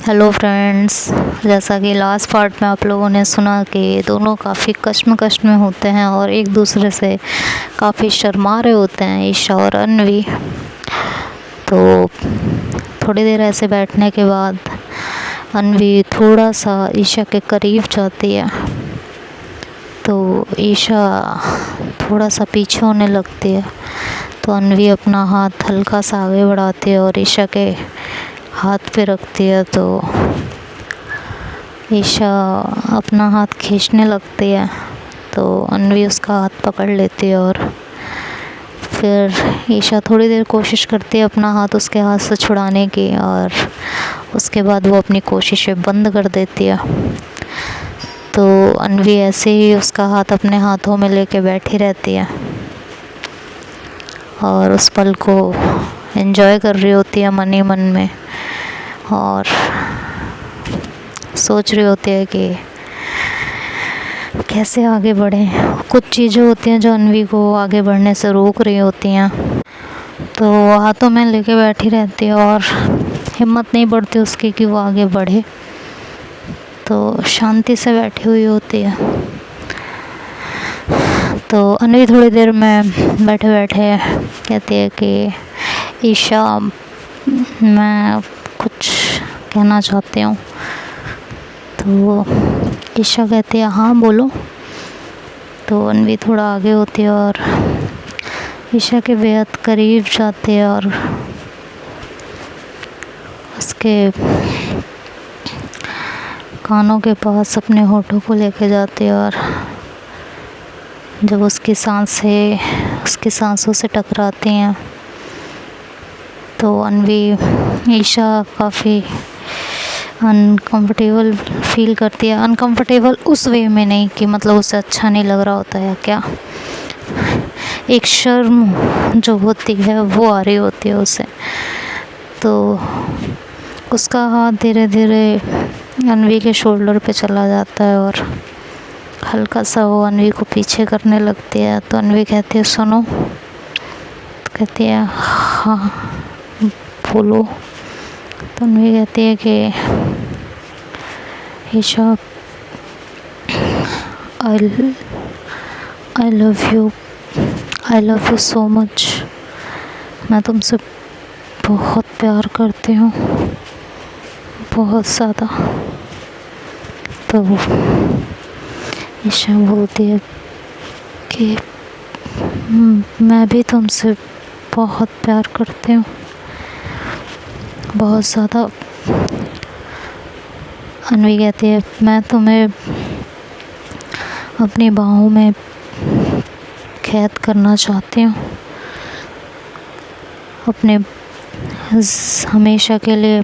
Hello friends, जैसा कि last part में आप लोगों ने सुना कि दोनों काफ़ी कश्मकश में होते हैं और एक दूसरे से काफ़ी शर्मा रहे होते हैं, ईशा और अन्वी। तो थोड़ी देर ऐसे बैठने के बाद अन्वी थोड़ा सा ईशा के करीब जाती है, तो ईशा थोड़ा सा पीछे होने लगती है। तो अन्वी अपना हाथ हल्का सा आगे बढ़ाती है और ईशा के हाथ पे रखती है। तो ईशा अपना हाथ खींचने लगती है, तो अन्वी उसका हाथ पकड़ लेती है और फिर ईशा थोड़ी देर कोशिश करती है अपना हाथ उसके हाथ से छुड़ाने की, और उसके बाद वो अपनी कोशिशें बंद कर देती है। तो अन्वी ऐसे ही उसका हाथ अपने हाथों में लेके बैठी रहती है और उस पल को एंजॉय कर रही होती है मन ही मन में, और सोच रही होती है कि कैसे आगे बढ़ें। कुछ चीज़ें होती हैं जो अन्वी को आगे बढ़ने से रोक रही होती हैं, तो वो हाथों में लेके बैठी रहती है और हिम्मत नहीं बढ़ती उसकी कि वो आगे बढ़े। तो शांति से बैठी हुई होती है। तो अन्वी थोड़ी देर में बैठे बैठे कहती है कि ईशा, मैं कुछ कहना चाहती हूँ। तो ईशा कहती है हाँ बोलो। तो अन्वी थोड़ा आगे होती है और ईशा के बेहद करीब जाती है और उसके कानों के पास अपने होठों को लेके जाती है, और जब उसकी सांसों से टकराती हैं तो अन्वी ईशा काफ़ी अनकंफर्टेबल फील करती है। अनकंफर्टेबल उस वे में नहीं कि मतलब उसे अच्छा नहीं लग रहा होता है क्या, एक शर्म जो होती है वो आ रही होती है उसे। तो उसका हाथ धीरे धीरे अन्वी के शोल्डर पे चला जाता है और हल्का सा वो अन्वी को पीछे करने लगती है। तो अन्वी कहती है सुनो। तो कहती है हाँ बोलो। तो अन्वी कहती है कि Isha, I love you so much. मैं तुमसे बहुत प्यार करती हूँ, बहुत ज़्यादा। तो ईशा बोलती है कि मैं भी तुमसे बहुत प्यार करती हूँ, बहुत ज़्यादा। अन्वी कहती है मैं तुम्हें अपनी बाहों में कैद करना चाहती हूँ, अपने हमेशा के लिए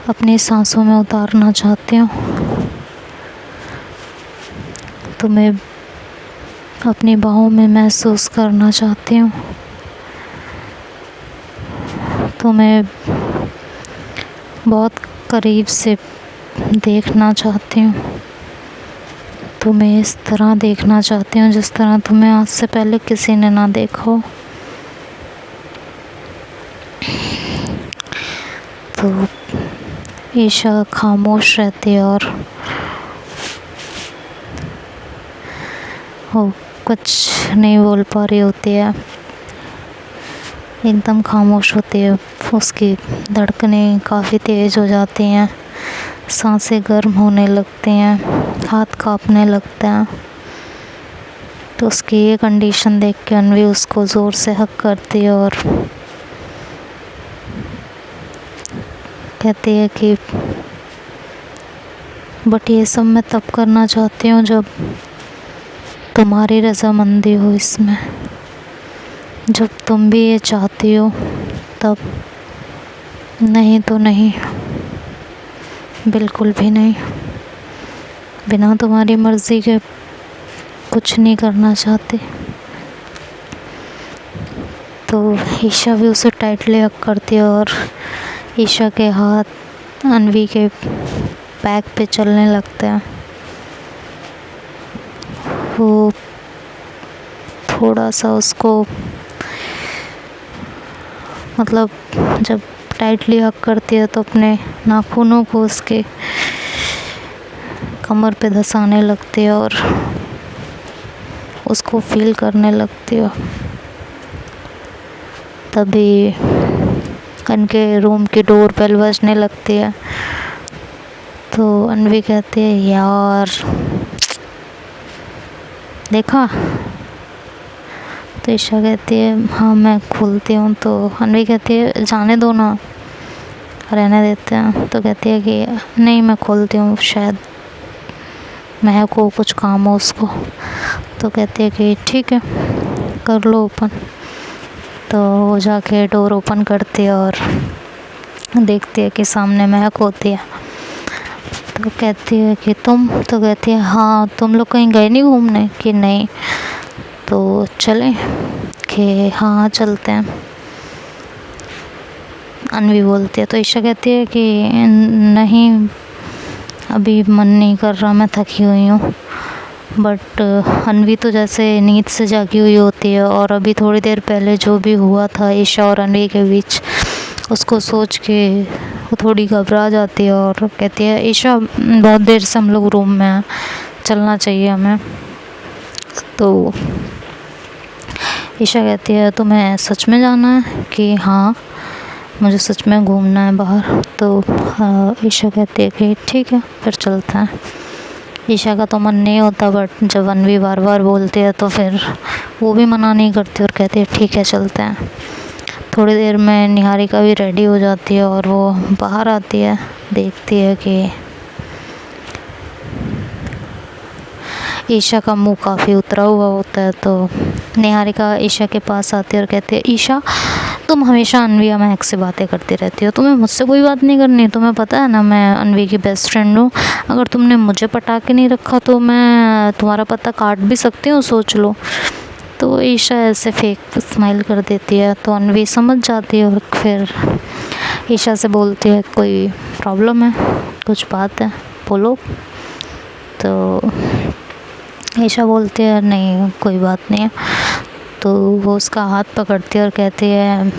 अपनी सांसों में उतारना चाहती हूँ। तुम्हें अपनी बाहों में महसूस करना चाहती हूँ, तुम्हें बहुत करीब से देखना चाहती हूँ, तुम्हें इस तरह देखना चाहती हूँ जिस तरह तुम्हें आज से पहले किसी ने ना देखा हो। तो ईशा खामोश रहती है और वो कुछ नहीं बोल पा रही होती है, एकदम खामोश होती है। उसकी धड़कनें काफ़ी तेज़ हो जाती हैं, सांसें गर्म होने लगती हैं, हाथ कांपने लगते हैं। तो उसकी ये कंडीशन देख के अन्वी उसको ज़ोर से हक करती है और कहती है कि बट ये सब मैं तब करना चाहती हूँ जब तुम्हारी रजामंदी हो इसमें, जब तुम भी ये चाहती हो तब। नहीं तो नहीं, बिल्कुल भी नहीं। बिना तुम्हारी मर्ज़ी के कुछ नहीं करना चाहती। तो ईशा भी उसे टाइटली हक करती है और ईशा के हाथ अन्वी के बैक पे चलने लगते हैं। वो थोड़ा सा उसको मतलब जब टाइटली हक करती है तो अपने नाखूनों को उसके कमर पे धंसाने लगती है और उसको फील करने लगती है। तभी उनके रूम की डोर बेल बजने लगती है। तो अनवी कहती है यार देखा। तो ईशा कहती है हाँ मैं खोलती हूँ। तो अनवी कहती है जाने दो ना, रहने देते हैं। तो कहती है कि नहीं मैं खोलती हूँ, शायद महक को कुछ काम हो उसको। तो कहती है कि ठीक है कर लो ओपन। तो वो जाके डोर ओपन करती है और देखती है कि सामने महक होती है। तो कहती है कि तुम। तो कहती है हाँ तुम लोग कहीं गए नहीं घूमने? कि नहीं। तो चलें? कि हाँ चलते हैं, अनवी बोलती है। तो ईशा कहती है कि नहीं अभी मन नहीं कर रहा, मैं थकी हुई हूँ। बट अनवी तो जैसे नींद से जागी हुई होती है और अभी थोड़ी देर पहले जो भी हुआ था ईशा और अनवी के बीच, उसको सोच के वो थोड़ी घबरा जाती है और कहती है ईशा बहुत देर से हम लोग रूम में हैं, चलना चाहिए हमें। तो ईशा कहती है तुम्हें सच में जाना है? कि हाँ मुझे सच में घूमना है बाहर। तो ईशा कहती है कि ठीक है फिर चलते हैं। ईशा का तो मन नहीं होता, बट जब अनवी बार बार बोलती है तो फिर वो भी मना नहीं करती और कहती है ठीक है चलते हैं। थोड़ी देर में निहारिका भी रेडी हो जाती है और वो बाहर आती है, देखती है कि ईशा का मुंह काफ़ी उतरा हुआ होता है। तो निहारिका ईशा के पास आती है और कहती है ईशा तुम हमेशा अनवी या महक से बातें करती रहती हो, तुम्हें मुझसे कोई बात नहीं करनी? तुम्हें पता है ना मैं अनवी की बेस्ट फ्रेंड हूँ, अगर तुमने मुझे पटा के नहीं रखा तो मैं तुम्हारा पता काट भी सकती हूँ, सोच लो। तो ईशा ऐसे फेक स्माइल कर देती है। तो अनवी समझ जाती है और फिर ईशा से बोलती है कोई प्रॉब्लम है, कुछ बात है बोलो। तो ईशा बोलती है नहीं कोई बात नहीं है। तो वो उसका हाथ पकड़ती है और कहती है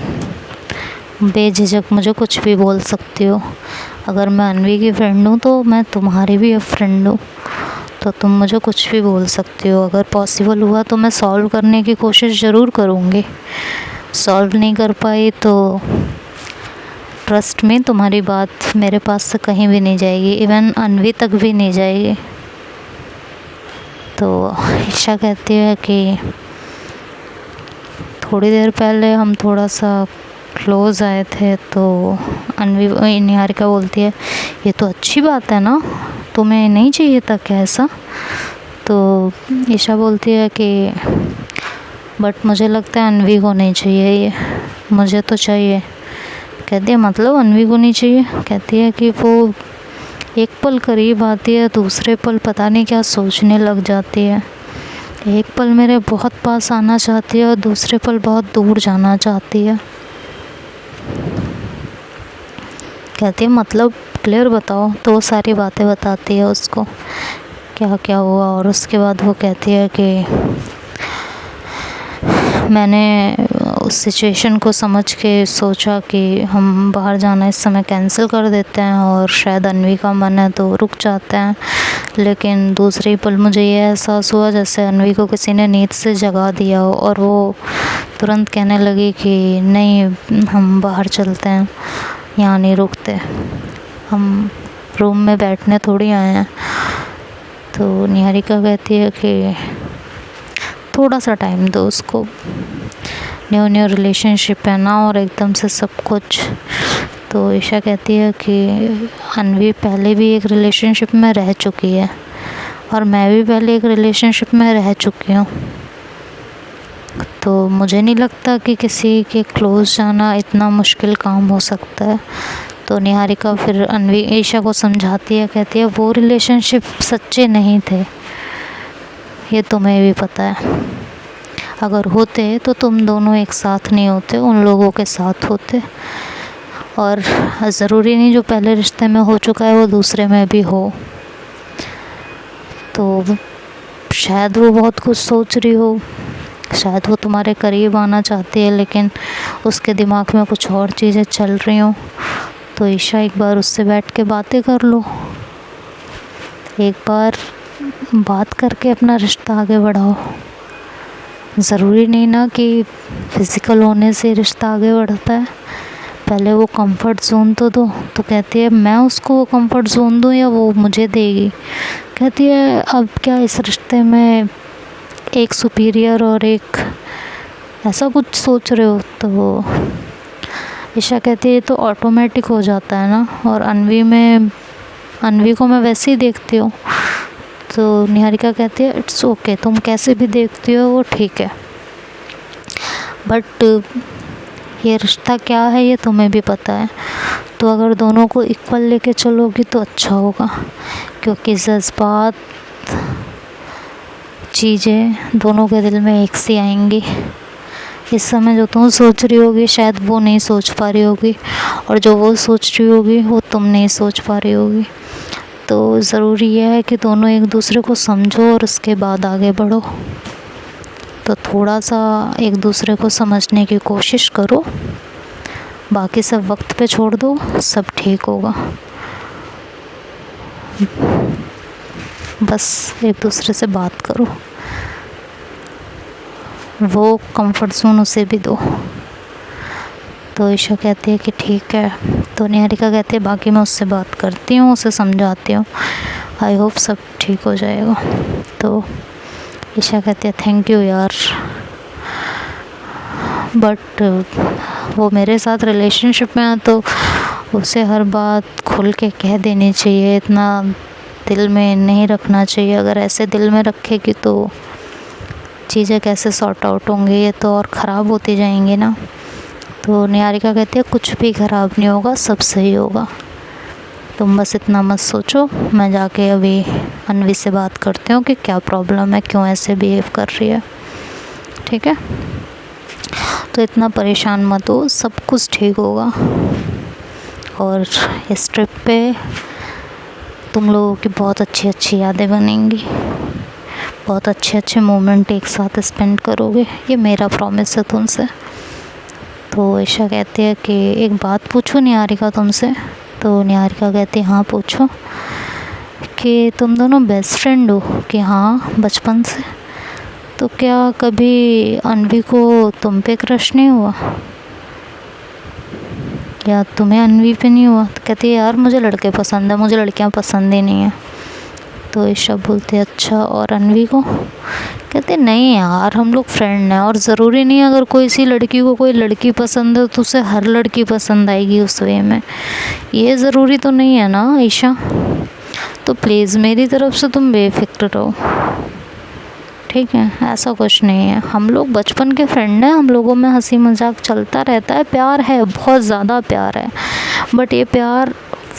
बेझिझक मुझे कुछ भी बोल सकती हो, अगर मैं अनवी की फ्रेंड हूँ तो मैं तुम्हारी भी फ्रेंड हूँ, तो तुम मुझे कुछ भी बोल सकती हो। अगर पॉसिबल हुआ तो मैं सॉल्व करने की कोशिश ज़रूर करूँगी, सॉल्व नहीं कर पाई तो ट्रस्ट में तुम्हारी बात मेरे पास से कहीं भी नहीं जाएगी, इवन अनवी तक भी नहीं जाएगी। तो ईशा कहती है कि थोड़ी देर पहले हम थोड़ा सा क्लोज़ आए थे। तो अनवी निहारिका बोलती है ये तो अच्छी बात है ना, तुम्हें नहीं चाहिए था क्या ऐसा? तो ईशा बोलती है कि बट मुझे लगता है अनवी को नहीं चाहिए ये, मुझे तो चाहिए। कहती है मतलब अनवी को नहीं चाहिए? कहती है कि वो एक पल करीब आती है, दूसरे पल पता नहीं क्या सोचने लग जाती है। एक पल मेरे बहुत पास आना चाहती है और दूसरे पल बहुत दूर जाना चाहती है। कहती है मतलब क्लियर बताओ। तो वो सारी बातें बताती है उसको क्या क्या हुआ और उसके बाद वो कहती है कि मैंने उस सिचुएशन को समझ के सोचा कि हम बाहर जाना इस समय कैंसिल कर देते हैं और शायद अनवी का मन है तो रुक जाते हैं, लेकिन दूसरे पल मुझे ये एहसास हुआ जैसे अनवी को किसी ने नींद से जगा दिया हो और वो तुरंत कहने लगी कि नहीं हम बाहर चलते हैं, यहाँ नहीं रुकते, हम रूम में बैठने थोड़ी आए हैं। तो निहारिका कहती है कि थोड़ा सा टाइम दो उसको, न्यू रिलेशनशिप है ना और एकदम से सब कुछ। तो ईशा कहती है कि अनवी पहले भी एक रिलेशनशिप में रह चुकी है और मैं भी पहले एक रिलेशनशिप में रह चुकी हूँ, तो मुझे नहीं लगता कि किसी के क्लोज जाना इतना मुश्किल काम हो सकता है। तो निहारिका फिर अनवी ईशा को समझाती है, कहती है वो रिलेशनशिप सच्चे नहीं थे, ये तुम्हें भी पता है, अगर होते तो तुम दोनों एक साथ नहीं होते, उन लोगों के साथ होते, और ज़रूरी नहीं जो पहले रिश्ते में हो चुका है वो दूसरे में भी हो। तो शायद वो बहुत कुछ सोच रही हो, शायद वो तुम्हारे करीब आना चाहती है लेकिन उसके दिमाग में कुछ और चीज़ें चल रही हों। तो ईशा एक बार उससे बैठ के बातें कर लो, एक बार बात करके अपना रिश्ता आगे बढ़ाओ। ज़रूरी नहीं ना कि फिज़िकल होने से रिश्ता आगे बढ़ता है, पहले वो कंफर्ट ज़ोन तो दो। तो कहती है मैं उसको वो कंफर्ट ज़ोन दूँ या वो मुझे देगी। कहती है अब क्या इस रिश्ते में एक सुपीरियर और एक ऐसा कुछ सोच रहे हो। तो ईशा कहती है तो ऑटोमेटिक हो जाता है ना, और अनवी को मैं वैसे ही देखती हूँ। तो निहारिका कहती है इट्स ओके, तुम कैसे भी देखती हो वो ठीक है, बट ये रिश्ता क्या है ये तुम्हें भी पता है। तो अगर दोनों को इक्वल लेके चलोगी तो अच्छा होगा, क्योंकि जज्बात चीज़ें दोनों के दिल में एक सी आएंगी। इस समय जो तुम सोच रही होगी शायद वो नहीं सोच पा रही होगी, और जो वो सोच रही होगी वो तुम नहीं सोच पा रही होगी। तो ज़रूरी यह है कि दोनों एक दूसरे को समझो और उसके बाद आगे बढ़ो। तो थोड़ा सा एक दूसरे को समझने की कोशिश करो, बाकी सब वक्त पे छोड़ दो, सब ठीक होगा। बस एक दूसरे से बात करो, वो कंफर्ट जोन उसे भी दो। तो ईशा कहती है कि ठीक है। तो निहारिका कहती है बाकी मैं उससे बात करती हूँ, उसे समझाती हूँ, आई होप सब ठीक हो जाएगा। तो ईशा कहती है थैंक यू यार, बट वो मेरे साथ रिलेशनशिप में है तो उसे हर बात खुल के कह देनी चाहिए, इतना दिल में नहीं रखना चाहिए। अगर ऐसे दिल में रखेगी तो चीज़ें कैसे सॉर्ट आउट होंगी, ये तो और ख़राब होती जाएंगी ना। तो निहारिका कहती है कुछ भी ख़राब नहीं होगा, सब सही होगा, तुम बस इतना मत सोचो। मैं जाके अभी अनवी से बात करती हूँ कि क्या प्रॉब्लम है, क्यों ऐसे बिहेव कर रही है, ठीक है। तो इतना परेशान मत हो, सब कुछ ठीक होगा। और इस ट्रिप पे तुम लोगों की बहुत अच्छी अच्छी यादें बनेंगी, बहुत अच्छे अच्छे मोमेंट एक साथ स्पेंड करोगे, ये मेरा प्रॉमिस है तुमसे। तो ईशा कहती है कि एक बात पूछूं निहारिका तुमसे। तो निहारिका कहती है हाँ पूछो। कि तुम दोनों बेस्ट फ्रेंड हो? कि हाँ बचपन से। तो क्या कभी अनवी को तुम पे क्रश नहीं हुआ, या तुम्हें अनवी पे नहीं हुआ? तो कहती है यार मुझे लड़के पसंद है, मुझे लड़कियां पसंद ही नहीं है। तो ईशा बोलती है अच्छा, और अनवी को? कहते नहीं यार हम लोग फ्रेंड हैं, और ज़रूरी नहीं अगर कोई सी लड़की को कोई लड़की पसंद है तो उसे हर लड़की पसंद आएगी उस वे में, ये ज़रूरी तो नहीं है ना ईशा। तो प्लीज़ मेरी तरफ से तुम बेफिक्र रहो, ठीक है, ऐसा कुछ नहीं है। हम लोग बचपन के फ्रेंड हैं, हम लोगों में हंसी मजाक चलता रहता है, प्यार है, बहुत ज़्यादा प्यार है, बट ये प्यार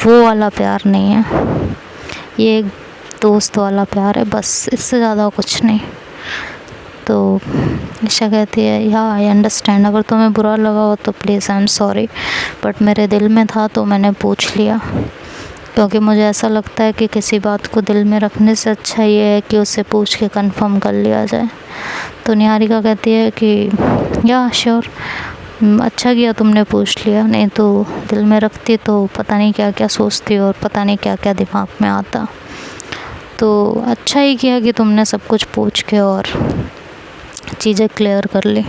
वो वाला प्यार नहीं है, ये एक दोस्त वाला प्यार है, बस इससे ज़्यादा कुछ नहीं। तो ईशा कहती है या आई अंडरस्टैंड, अगर तुम्हें बुरा लगा हो तो please I am sorry, but मेरे दिल में था तो मैंने पूछ लिया, क्योंकि मुझे ऐसा लगता है कि किसी बात को दिल में रखने से अच्छा ये है कि उससे पूछ के कंफर्म कर लिया जाए। तो निहारिका कहती है कि या श्योर, अच्छा किया तुमने पूछ लिया, नहीं तो दिल में रखती तो पता नहीं क्या क्या सोचती और पता नहीं क्या क्या दिमाग में आता। तो अच्छा ही किया कि तुमने सब कुछ पूछ के और चीज़ें क्लियर कर ली।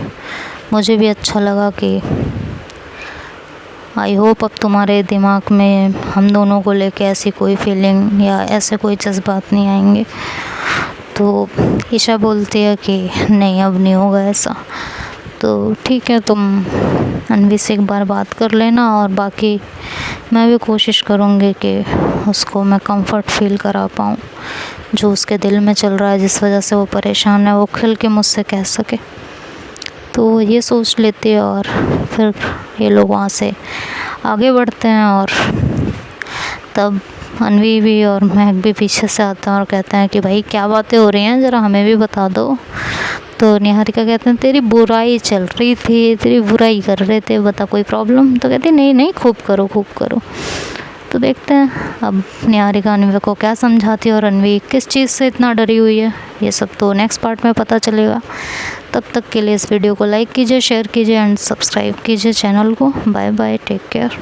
मुझे भी अच्छा लगा कि आई होप अब तुम्हारे दिमाग में हम दोनों को लेके ऐसी कोई फीलिंग या ऐसे कोई जज्बात नहीं आएंगे। तो ईशा बोलती है कि नहीं अब नहीं होगा ऐसा। तो ठीक है, तुम अनवी से एक बार बात कर लेना, और बाकी मैं भी कोशिश करूँगी कि उसको मैं कंफर्ट फील करा पाऊँ, जो उसके दिल में चल रहा है, जिस वजह से वो परेशान है, वो खुल के मुझसे कह सके। तो ये सोच लेती है, और फिर ये लोग वहाँ से आगे बढ़ते हैं। और तब अनवी भी और महक भी पीछे से आते हैं और कहते हैं कि भाई क्या बातें हो रही हैं, ज़रा हमें भी बता दो। तो निहारिका कहते हैं तेरी बुराई चल रही थी, तेरी बुराई कर रहे थे, बता कोई प्रॉब्लम? तो कहती नहीं नहीं खूब करो खूब करो। तो देखते हैं अब निहारिका अनवी को क्या समझाती है, और अनवी किस चीज़ से इतना डरी हुई है ये सब तो नेक्स्ट पार्ट में पता चलेगा। तब तक के लिए इस वीडियो को लाइक कीजिए, शेयर कीजिए एंड सब्सक्राइब कीजिए चैनल को। Bye bye, take care.